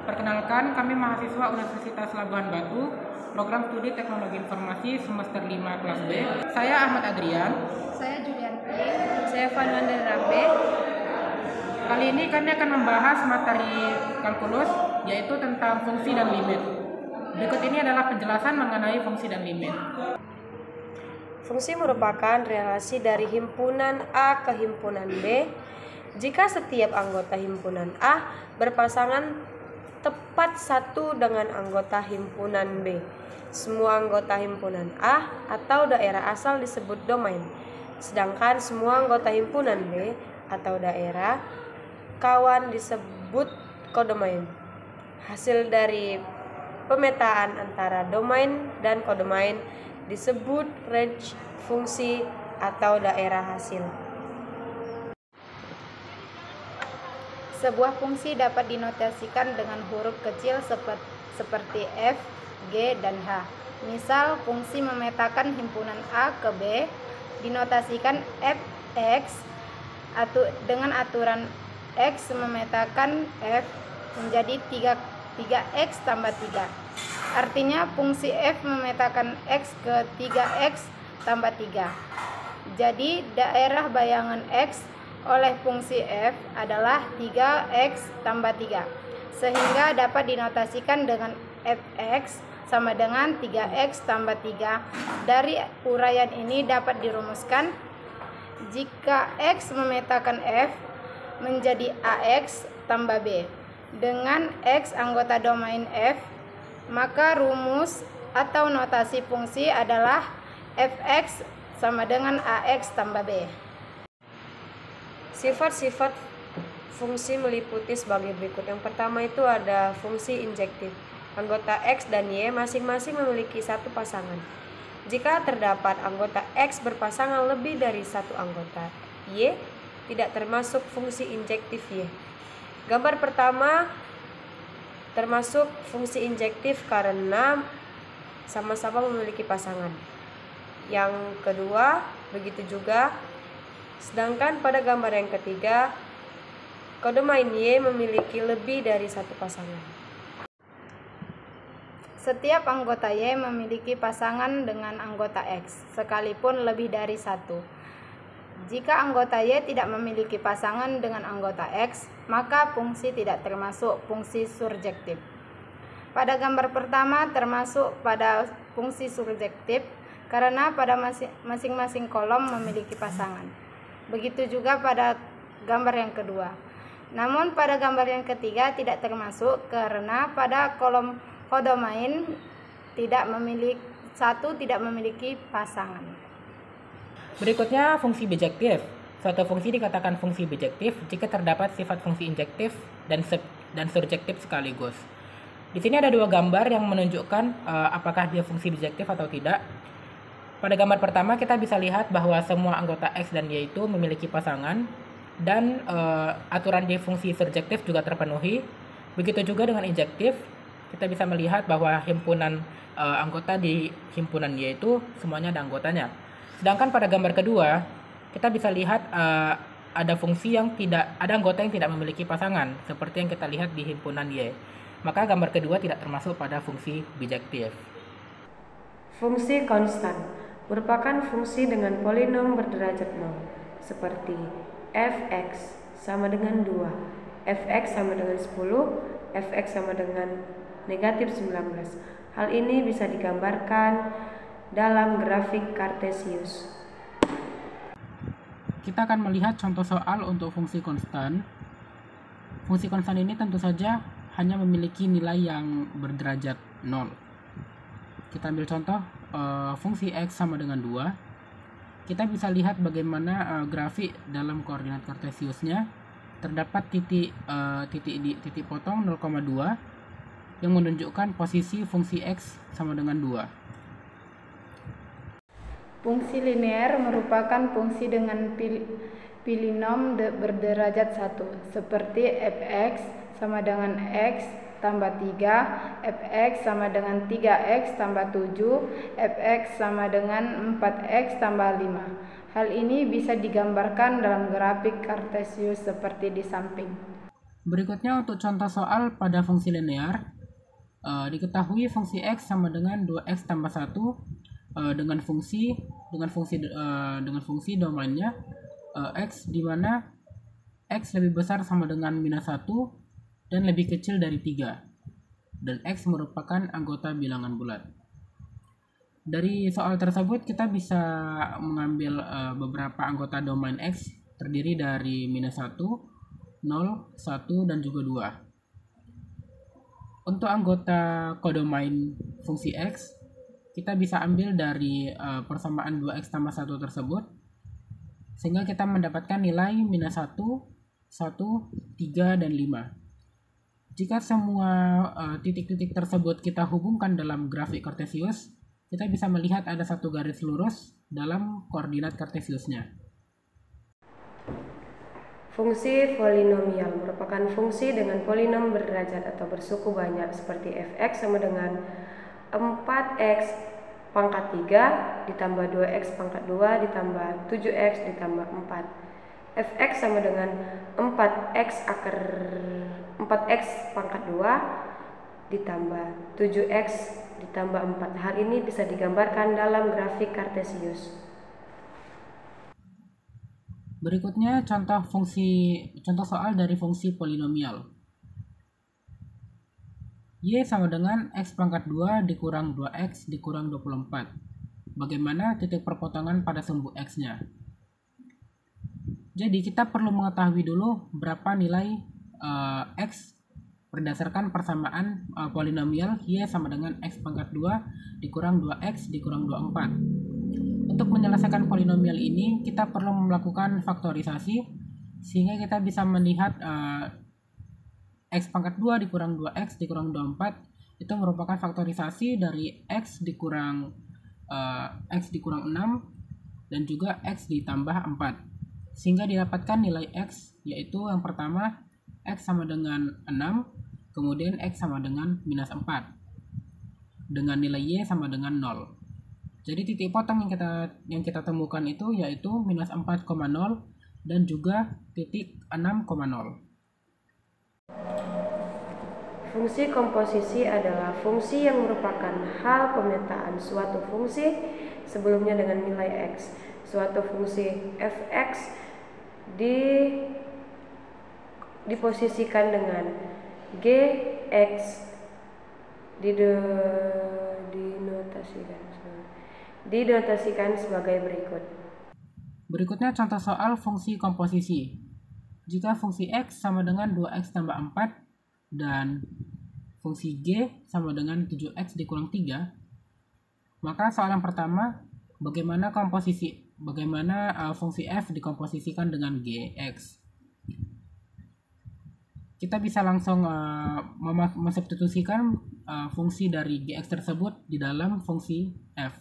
Perkenalkan, kami mahasiswa Universitas Labuhan Batu, program studi Teknologi Informasi semester 5 kelas B. Saya Ahmad Adrian. Saya Julian Pring. Saya Vanwanda Rambe. Kali ini kami akan membahas materi kalkulus, yaitu tentang fungsi dan limit. Berikut ini adalah penjelasan mengenai fungsi dan limit. Fungsi merupakan relasi dari himpunan A ke himpunan B jika setiap anggota himpunan A berpasangan tepat satu dengan anggota himpunan B. Semua anggota himpunan A atau daerah asal disebut domain, sedangkan semua anggota himpunan B atau daerah kawan disebut kodomain. Hasil dari pemetaan antara domain dan kodomain disebut range fungsi atau daerah hasil. Sebuah fungsi dapat dinotasikan dengan huruf kecil seperti F, G, dan H. Misal, fungsi memetakan himpunan A ke B dinotasikan Fx dengan aturan X memetakan F menjadi 3x tambah 3. Artinya fungsi F memetakan X ke 3x tambah 3. Jadi daerah bayangan X oleh fungsi F adalah 3x tambah 3, sehingga dapat dinotasikan dengan Fx sama dengan 3x tambah 3. Dari uraian ini dapat dirumuskan jika X memetakan F menjadi AX tambah B dengan X anggota domain F, maka rumus atau notasi fungsi adalah Fx sama dengan AX tambah B. Sifat-sifat fungsi meliputi sebagai berikut. Yang pertama itu ada fungsi injektif. Anggota X dan Y masing-masing memiliki satu pasangan. Jika terdapat anggota X berpasangan lebih dari satu anggota Y, tidak termasuk fungsi injektif Y. Gambar pertama termasuk fungsi injektif karena sama-sama memiliki pasangan. Yang kedua, begitu juga. Sedangkan pada gambar yang ketiga, kodomain Y memiliki lebih dari satu pasangan. Setiap anggota Y memiliki pasangan dengan anggota X, sekalipun lebih dari satu. Jika anggota Y tidak memiliki pasangan dengan anggota X, maka fungsi tidak termasuk fungsi surjektif. Pada gambar pertama termasuk pada fungsi surjektif karena pada masing-masing kolom memiliki pasangan. Begitu juga pada gambar yang kedua. Namun pada gambar yang ketiga tidak termasuk karena pada kolom kodomain tidak memiliki pasangan. Berikutnya fungsi bijektif. Suatu fungsi dikatakan fungsi bijektif jika terdapat sifat fungsi injektif dan surjektif sekaligus. Di sini ada dua gambar yang menunjukkan apakah dia fungsi bijektif atau tidak. Pada gambar pertama kita bisa lihat bahwa semua anggota X dan Y itu memiliki pasangan dan aturan di fungsi surjektif juga terpenuhi. Begitu juga dengan injektif, kita bisa melihat bahwa himpunan anggota di himpunan Y itu semuanya ada anggotanya. Sedangkan pada gambar kedua, kita bisa lihat ada anggota yang tidak memiliki pasangan seperti yang kita lihat di himpunan Y. Maka gambar kedua tidak termasuk pada fungsi bijektif. Fungsi konstan merupakan fungsi dengan polinom berderajat 0 seperti Fx sama dengan 2, Fx sama dengan 10, Fx sama dengan negatif 19. Hal ini bisa digambarkan dalam grafik Kartesius. Kita akan melihat contoh soal untuk fungsi konstan. Fungsi konstan ini tentu saja hanya memiliki nilai yang berderajat 0. Kita ambil contoh fungsi X sama dengan 2. Kita bisa lihat bagaimana grafik dalam koordinat kartesiusnya terdapat titik potong 0,2 yang menunjukkan posisi fungsi X sama dengan 2. Fungsi linear merupakan fungsi dengan polinom berderajat 1 seperti Fx sama dengan X tambah 3, Fx sama dengan 3x tambah 7, Fx sama dengan 4x tambah 5. Hal ini bisa digambarkan dalam grafik Kartesius seperti di samping. Berikutnya untuk contoh soal pada fungsi linear, diketahui fungsi x sama dengan 2x tambah 1 dengan fungsi domainnya x, di mana x lebih besar sama dengan minus 1 dan lebih kecil dari 3, dan x merupakan anggota bilangan bulat. Dari soal tersebut kita bisa mengambil beberapa anggota domain x terdiri dari minus 1, 0, 1, dan juga 2. Untuk anggota kodomain fungsi x, kita bisa ambil dari persamaan 2x tambah 1 tersebut, sehingga kita mendapatkan nilai minus 1, 1, 3, dan 5. Jika semua titik-titik tersebut kita hubungkan dalam grafik kartesius, kita bisa melihat ada satu garis lurus dalam koordinat kartesiusnya. Fungsi polinomial merupakan fungsi dengan polinom berderajat atau bersuku banyak seperti f(x) sama dengan 4x pangkat 3 ditambah 2x pangkat 2 ditambah 7x ditambah 4. Fx sama dengan 4x pangkat 2 ditambah 7x ditambah 4. Hal ini bisa digambarkan dalam grafik kartesius. Berikutnya contoh soal dari fungsi polinomial. Y sama dengan x pangkat 2 dikurang 2x dikurang 24. Bagaimana titik perpotongan pada sumbu x-nya? Jadi kita perlu mengetahui dulu berapa nilai x berdasarkan persamaan polinomial y sama dengan x pangkat 2 dikurang 2x dikurang 24. Untuk menyelesaikan polinomial ini, kita perlu melakukan faktorisasi, sehingga kita bisa melihat x pangkat 2 dikurang 2x dikurang 24 itu merupakan faktorisasi dari x dikurang 6 dan juga x ditambah 4, sehingga didapatkan nilai x, yaitu yang pertama x sama dengan 6, kemudian x sama dengan minus 4, dengan nilai y sama dengan 0. Jadi titik potong yang kita temukan itu yaitu minus 4,0 dan juga titik 6,0. Fungsi komposisi adalah fungsi yang merupakan hal pemetaan suatu fungsi sebelumnya dengan nilai x. Suatu fungsi fx diposisikan dengan gx dinotasikan sebagai berikut. Berikutnya contoh soal fungsi komposisi. Jika fungsi x sama dengan 2x tambah 4 dan fungsi g sama dengan 7x dikurang 3, maka soal yang pertama, bagaimana fungsi f dikomposisikan dengan gx. Kita bisa langsung mensubstitusikan fungsi dari gx tersebut di dalam fungsi f,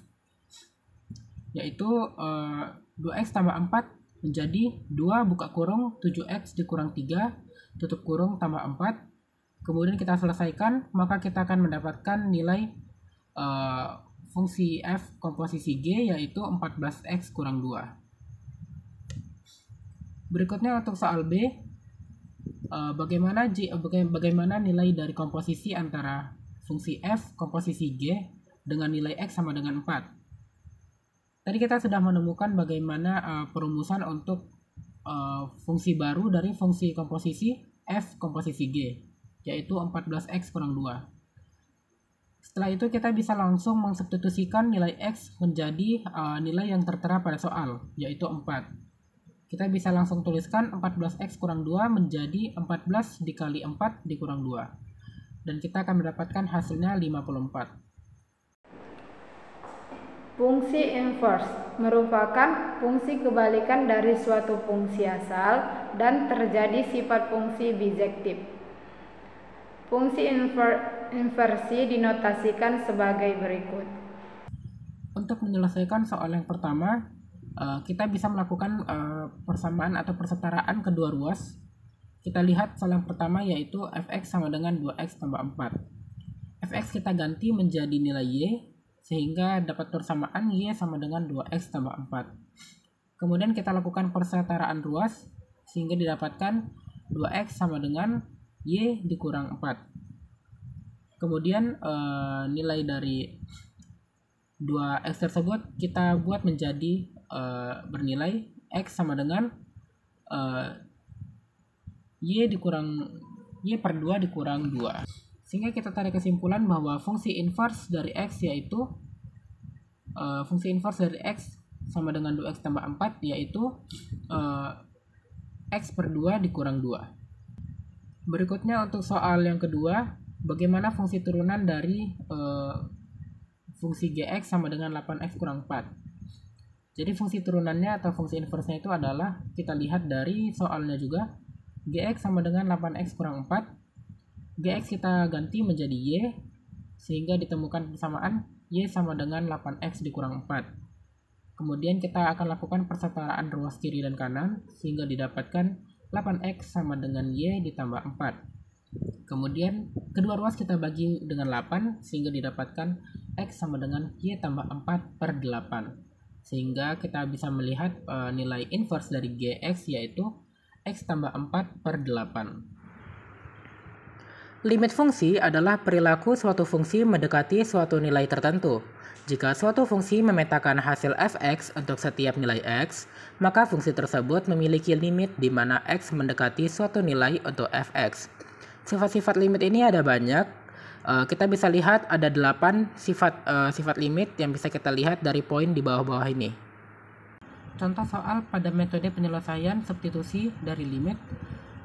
yaitu 2x tambah 4 menjadi 2 buka kurung 7x dikurang 3 tutup kurung tambah 4. Kemudian kita selesaikan, maka kita akan mendapatkan nilai fungsi f komposisi g, yaitu 14x kurang 2. Berikutnya untuk soal B, bagaimana nilai dari komposisi antara fungsi f komposisi g dengan nilai x sama dengan 4. Tadi kita sudah menemukan bagaimana perumusan untuk fungsi baru dari fungsi komposisi f komposisi g, yaitu 14x kurang 2. Setelah itu kita bisa langsung mensubstitusikan nilai x menjadi nilai yang tertera pada soal, yaitu 4. Kita bisa langsung tuliskan 14x kurang 2 menjadi 14 dikali 4 dikurang 2. Dan kita akan mendapatkan hasilnya 54. Fungsi inverse merupakan fungsi kebalikan dari suatu fungsi asal dan terjadi sifat fungsi bijektif. Fungsi inversi dinotasikan sebagai berikut. Untuk menyelesaikan soal yang pertama, kita bisa melakukan persamaan atau persetaraan kedua ruas. Kita lihat soal yang pertama yaitu fx sama dengan 2x tambah 4. Fx kita ganti menjadi nilai y, sehingga dapat persamaan y sama dengan 2x tambah 4. Kemudian kita lakukan persetaraan ruas, sehingga didapatkan 2x sama dengan y dikurang 4. Kemudian nilai dari 2x tersebut kita buat menjadi bernilai x sama dengan y per 2 dikurang 2. Sehingga kita tarik kesimpulan bahwa fungsi inverse dari x yaitu fungsi inverse dari x sama dengan 2x tambah 4 yaitu x per 2 dikurang 2. Berikutnya untuk soal yang kedua, bagaimana fungsi turunan dari fungsi gx sama dengan 8x kurang 4. Jadi fungsi turunannya atau fungsi inverse-nya itu adalah, kita lihat dari soalnya juga, gx sama dengan 8x kurang 4. Gx kita ganti menjadi y, sehingga ditemukan persamaan y sama dengan 8x dikurang 4. Kemudian kita akan lakukan persetaraan ruas kiri dan kanan, sehingga didapatkan 8x sama dengan y ditambah 4. Kemudian kedua ruas kita bagi dengan 8, sehingga didapatkan x sama dengan y tambah 4 per 8. Sehingga kita bisa melihat nilai inverse dari gx yaitu x tambah 4 per 8. Limit fungsi adalah perilaku suatu fungsi mendekati suatu nilai tertentu. Jika suatu fungsi memetakan hasil fx untuk setiap nilai x, maka fungsi tersebut memiliki limit di mana x mendekati suatu nilai untuk fx. Sifat-sifat limit ini ada banyak. Kita bisa lihat ada 8 sifat limit yang bisa kita lihat dari poin di bawah-bawah ini. Contoh soal pada metode penyelesaian substitusi dari limit.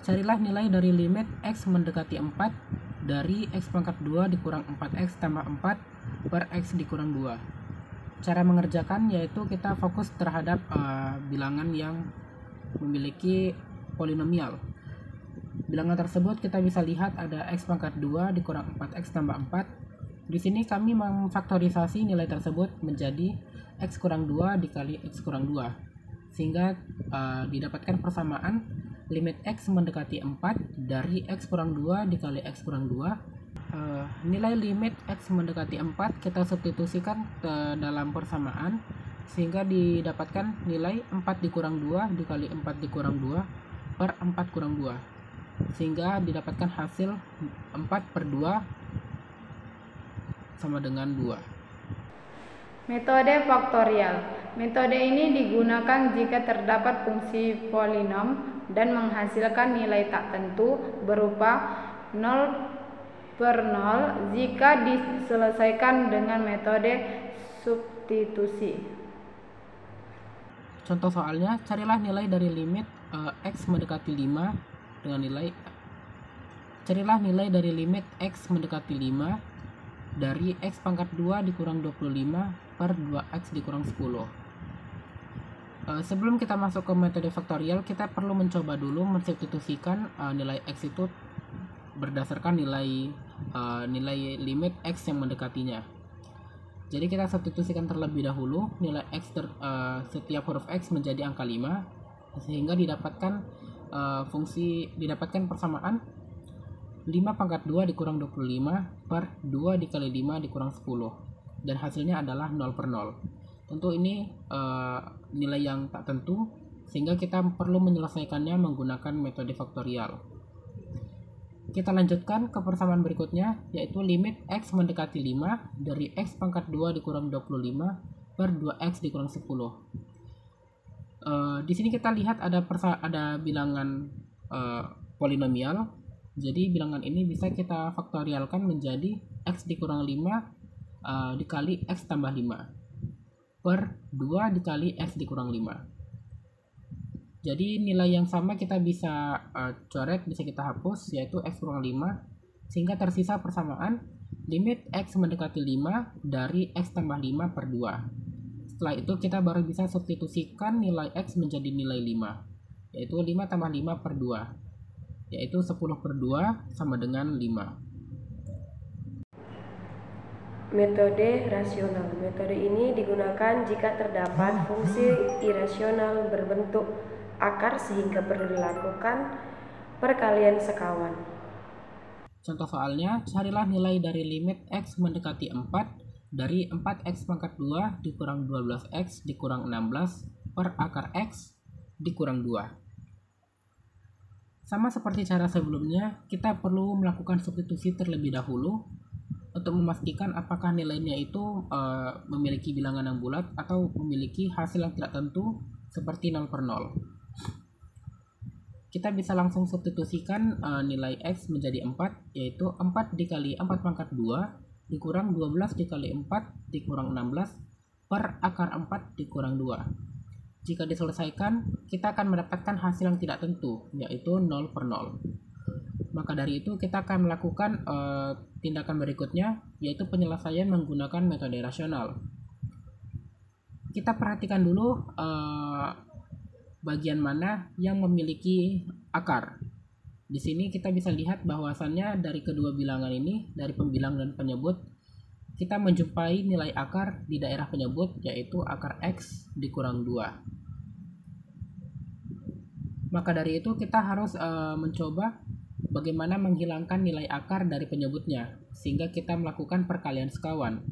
Carilah nilai dari limit x mendekati 4 dari x pangkat 2 dikurang 4x tambah 4 per x dikurang 2. Cara mengerjakan yaitu kita fokus terhadap bilangan yang memiliki polinomial. Bilangan tersebut kita bisa lihat ada x pangkat 2 dikurang 4x tambah 4. Di sini kami memfaktorisasi nilai tersebut menjadi x kurang 2 dikali x kurang 2. Sehingga didapatkan persamaan limit x mendekati 4 dari x kurang 2 dikali x kurang 2. Nilai limit x mendekati 4 kita substitusikan ke dalam persamaan, sehingga didapatkan nilai 4 dikurang 2 dikali 4 dikurang 2 per 4 kurang 2. Sehingga didapatkan hasil 4 per 2 sama dengan 2. Metode faktorial. Metode ini digunakan jika terdapat fungsi polinom dan menghasilkan nilai tak tentu berupa 0 per 0 jika diselesaikan dengan metode substitusi. Contoh soalnya, carilah nilai dari limit x mendekati 5 dengan nilai carilah nilai dari limit x mendekati 5 dari x pangkat 2 dikurang 25 per 2x dikurang 10. Sebelum kita masuk ke metode faktorial, kita perlu mencoba dulu mensubstitusikan nilai x itu berdasarkan nilai limit x yang mendekatinya. Jadi kita substitusikan terlebih dahulu nilai x setiap huruf x menjadi angka 5, sehingga didapatkan didapatkan persamaan 5 pangkat 2 dikurang 25 per 2 dikali 5 dikurang 10, dan hasilnya adalah 0 per 0. Tentu ini nilai yang tak tentu, sehingga kita perlu menyelesaikannya menggunakan metode faktorial. Kita lanjutkan ke persamaan berikutnya, yaitu limit x mendekati 5 dari x pangkat 2 dikurang 25 per 2x dikurang 10. Di sini kita lihat ada bilangan polinomial. Jadi bilangan ini bisa kita faktorialkan menjadi x dikurang 5 dikali x tambah 5 per 2 dikali x dikurang 5. Jadi nilai yang sama kita bisa coret, bisa kita hapus, yaitu x kurang 5, sehingga tersisa persamaan limit x mendekati 5 dari x tambah 5 per 2. Setelah itu kita baru bisa substitusikan nilai x menjadi nilai 5, yaitu 5 tambah 5 per 2, yaitu 10 per 2 sama dengan 5. Metode rasional. Metode ini digunakan jika terdapat fungsi irasional berbentuk akar sehingga perlu dilakukan perkalian sekawan. Contoh soalnya, carilah nilai dari limit x mendekati 4 dari 4x pangkat 2 dikurang 12x dikurang 16 per akar x dikurang 2. Sama seperti cara sebelumnya, kita perlu melakukan substitusi terlebih dahulu untuk memastikan apakah nilainya itu memiliki bilangan yang bulat atau memiliki hasil yang tidak tentu seperti 0 per 0. Kita bisa langsung substitusikan nilai X menjadi 4, yaitu 4 dikali 4 pangkat 2 dikurang 12 dikali 4 dikurang 16 per akar 4 dikurang 2. Jika diselesaikan, kita akan mendapatkan hasil yang tidak tentu, yaitu 0 per 0. Maka dari itu, kita akan melakukan tindakan berikutnya, yaitu penyelesaian menggunakan metode rasional. Kita perhatikan dulu bagian mana yang memiliki akar. Di sini kita bisa lihat bahwasannya dari kedua bilangan ini, dari pembilang dan penyebut, kita menjumpai nilai akar di daerah penyebut, yaitu akar X dikurang 2. Maka dari itu kita harus mencoba bagaimana menghilangkan nilai akar dari penyebutnya, sehingga kita melakukan perkalian sekawan.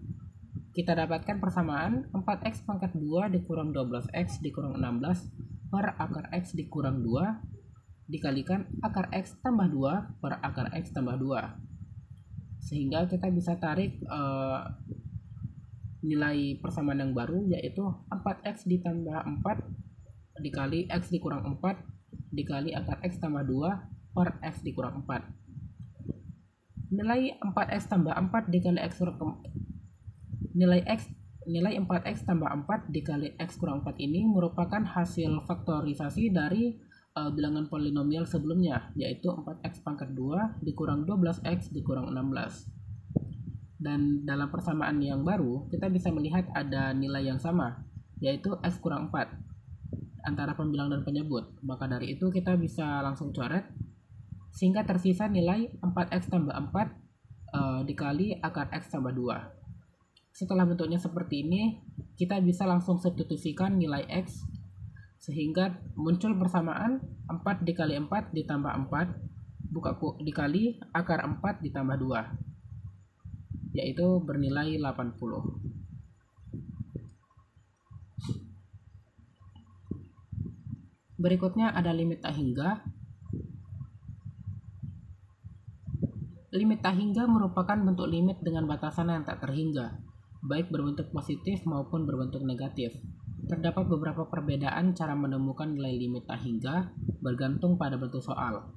Kita dapatkan persamaan 4x pangkat 2 dikurang 12x dikurang 16 per akar X dikurang 2 dikalikan akar X tambah 2 per akar X tambah 2. Sehingga kita bisa tarik nilai persamaan yang baru, yaitu 4x ditambah 4 dikali X dikurang 4 dikali akar X tambah 2 per X dikurang 4. Nilai 4x tambah 4 dikali X kurang nilai 4x tambah 4 dikali X kurang 4 ini merupakan hasil faktorisasi dari bilangan polinomial sebelumnya, yaitu 4x pangkat 2 dikurang 12x dikurang 16. Dan dalam persamaan yang baru, kita bisa melihat ada nilai yang sama, yaitu X kurang 4 antara pembilang dan penyebut. Maka dari itu kita bisa langsung coret, sehingga tersisa nilai 4x tambah 4 dikali akar X tambah 2. Setelah bentuknya seperti ini, kita bisa langsung substitusikan nilai X, sehingga muncul persamaan 4 dikali 4 ditambah 4 dikali akar 4 ditambah 2, yaitu bernilai 80. Berikutnya ada limit tak hingga. Limit tak hingga merupakan bentuk limit dengan batasan yang tak terhingga, baik berbentuk positif maupun berbentuk negatif. Terdapat beberapa perbedaan cara menemukan nilai limit tak hingga bergantung pada bentuk soal.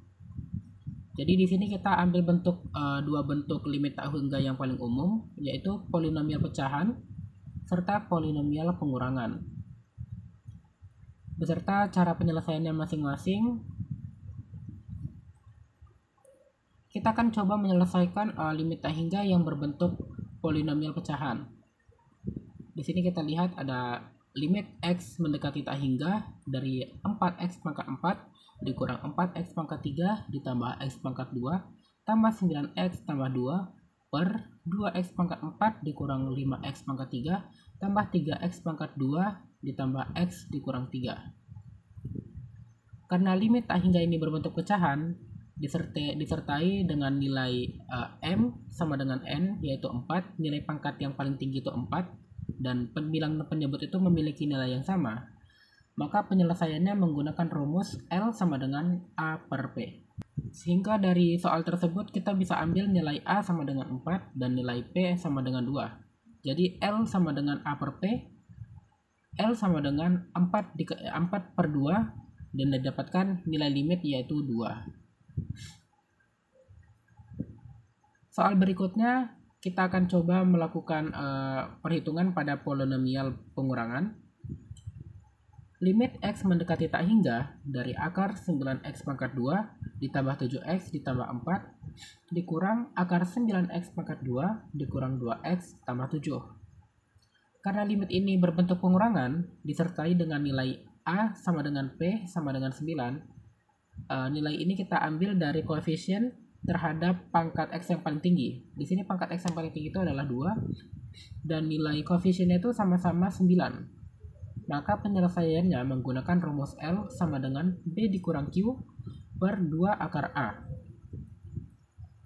Jadi di sini kita ambil dua bentuk limit tak hingga yang paling umum, yaitu polinomial pecahan serta polinomial pengurangan. Beserta cara penyelesaiannya masing-masing, kita akan coba menyelesaikan limit tak hingga yang berbentuk polinomial pecahan. Di sini kita lihat ada limit X mendekati tak hingga dari 4x pangkat 4 dikurang 4x pangkat 3 ditambah x pangkat 2 tambah 9x tambah 2 per 2x pangkat 4 dikurang 5x pangkat 3 tambah 3x pangkat 2 ditambah X dikurang 3. Karena limit tak hingga ini berbentuk pecahan, disertai dengan nilai M sama dengan N, yaitu 4, nilai pangkat yang paling tinggi itu 4, dan pembilang penyebut itu memiliki nilai yang sama, maka penyelesaiannya menggunakan rumus L sama dengan A per P. Sehingga dari soal tersebut kita bisa ambil nilai A sama dengan 4 dan nilai P sama dengan 2. Jadi L sama dengan A per P, L sama dengan 4 per 2, dan didapatkan nilai limit yaitu 2. Soal berikutnya kita akan coba melakukan perhitungan pada polinomial pengurangan. Limit X mendekati tak hingga dari akar 9x pangkat 2 ditambah 7x ditambah 4 dikurang akar 9x pangkat 2 dikurang 2x tambah 7. Karena limit ini berbentuk pengurangan disertai dengan nilai A sama dengan P sama dengan 9, nilai ini kita ambil dari koefisien terhadap pangkat X yang paling tinggi. Di sini pangkat X yang paling tinggi itu adalah 2 dan nilai koefisiennya itu sama-sama 9. Maka penyelesaiannya menggunakan rumus L sama dengan B dikurang Q per 2 akar A.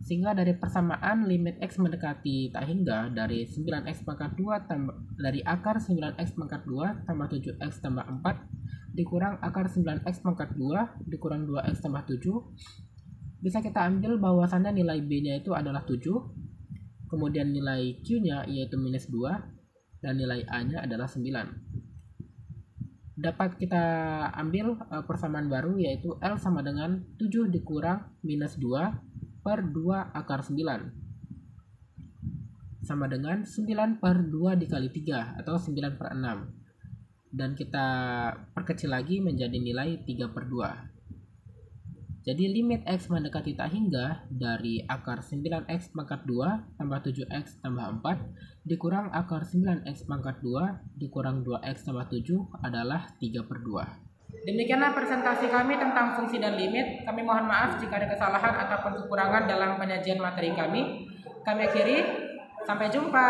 Sehingga dari persamaan limit X mendekati tak hingga dari 9x pangkat 2 dari akar 9x pangkat 2 tambah 7x tambah 4 dikurang akar 9x pangkat 2 dikurang 2x tambah 7. Bisa kita ambil bahwasannya nilai B-nya itu adalah 7. Kemudian nilai Q-nya yaitu minus 2. Dan nilai A-nya adalah 9. Dapat kita ambil persamaan baru yaitu L sama dengan 7 dikurang minus 2 per 2 akar 9. Sama dengan 9 per 2 dikali 3 atau 9 per 6. Dan kita perkecil lagi menjadi nilai 3 per 2. Jadi limit X mendekati tak hingga dari akar 9X pangkat 2 tambah 7X tambah 4 dikurang akar 9X pangkat 2 dikurang 2X tambah 7 adalah 3 per 2. Demikianlah presentasi kami tentang fungsi dan limit. Kami mohon maaf jika ada kesalahan ataupun kekurangan dalam penyajian materi kami. Kami akhiri. Sampai jumpa.